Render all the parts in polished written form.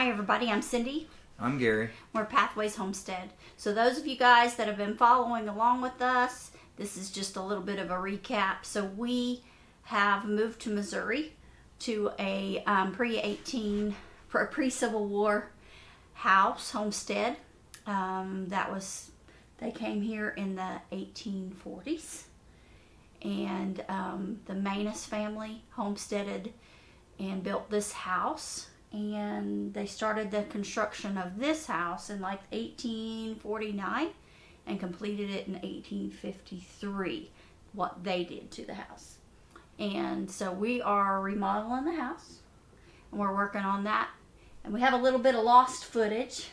Hi everybody, I'm Cindy. I'm Gary. We're Pathways Homestead. So those of you guys that have been following along with us, this is just a little bit of a recap. So we have moved to Missouri to a pre-Civil War house, homestead. They came here in the 1840s. And the Manus family homesteaded and built this house. And they started the construction of this house in like 1849 and completed it in 1853, what they did to the house. And so we are remodeling the house and we're working on that. And we have a little bit of lost footage,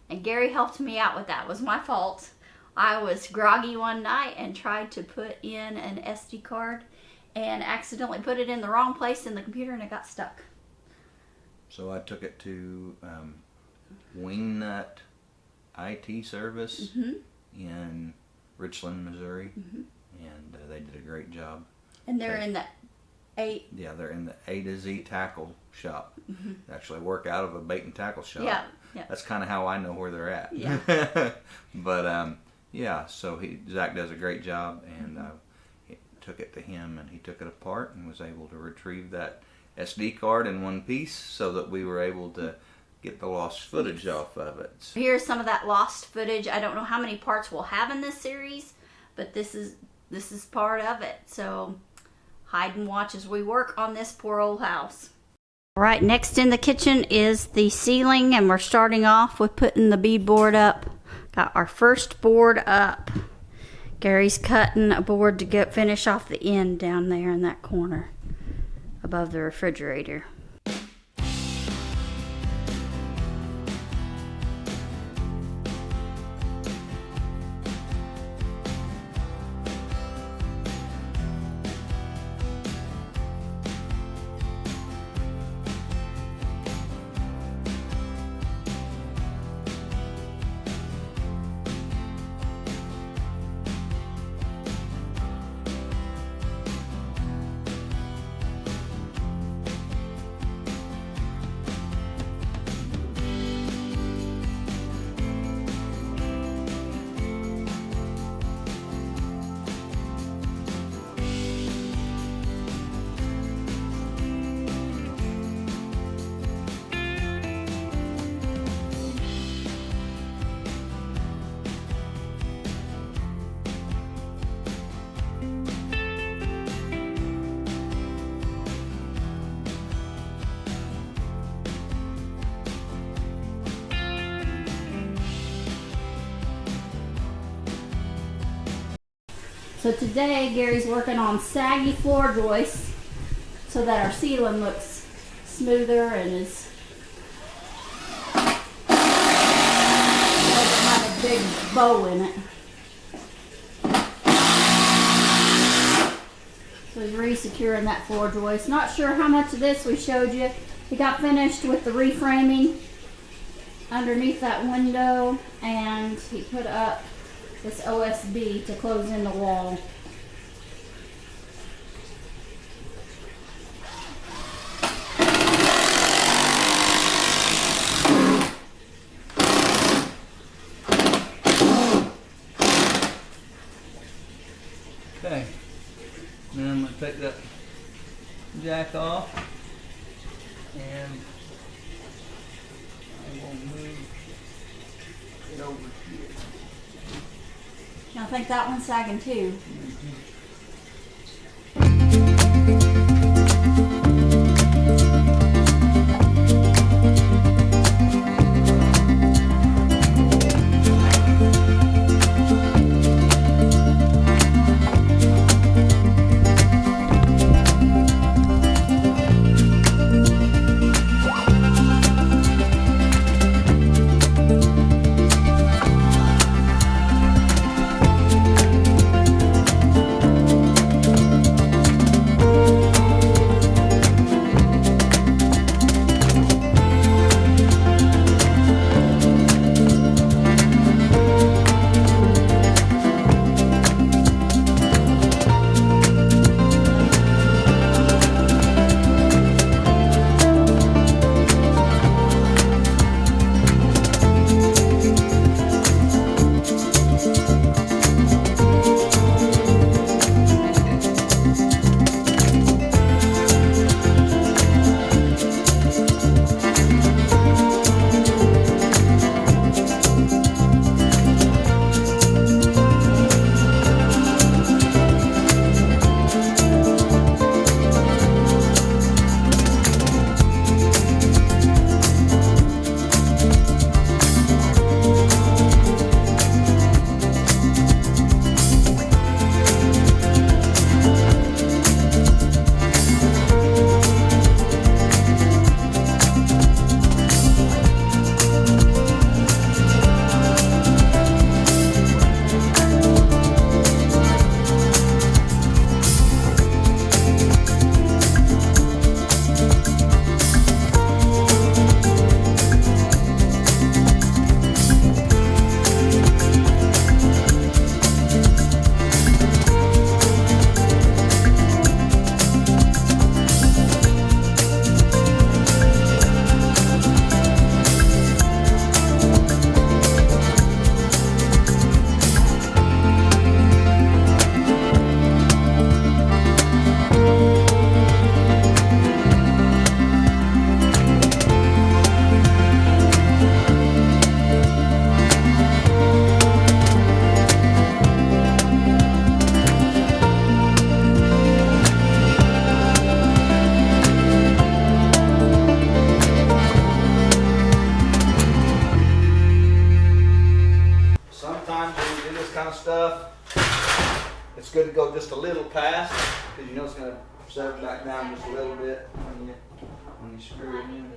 and Gary helped me out with that. It was my fault. I was groggy one night and tried to put in an SD card and accidentally put it in the wrong place in the computer and it got stuck. So I took it to Wingnut IT service in Richland, Missouri, and they did a great job. And they're in the they're in the A to Z tackle shop. They actually work out of a bait and tackle shop. Yeah. That's kind of how I know where they're at. Yeah. But so Zach does a great job, and he took it to him, and he took it apart and was able to retrieve that SD card in one piece so that we were able to get the lost footage off of it. Here's some of that lost footage. I don't know how many parts we'll have in this series, but this is part of it. So hide and watch as we work on this poor old house. All right, next in the kitchen is the ceiling, and we're starting off with putting the beadboard up. Got our first board up. Gary's cutting a board to finish off the end down there in that corner above the refrigerator. So today Gary's working on saggy floor joists so that our ceiling looks smoother and doesn't have a big bow in it. So he's re-securing that floor joist. Not sure how much of this we showed you. He got finished with the reframing underneath that window, and he put up this OSB to close in the wall. Okay, now I'm going to take that jack off, and I will move it over here. I think that one's sagging too. good to go just a little past, because you know it's going to settle back down just a little bit when you screw it in.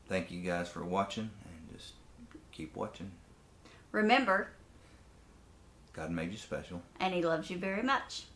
Thank you guys for watching, and just keep watching. Remember, God made you special. and He loves you very much.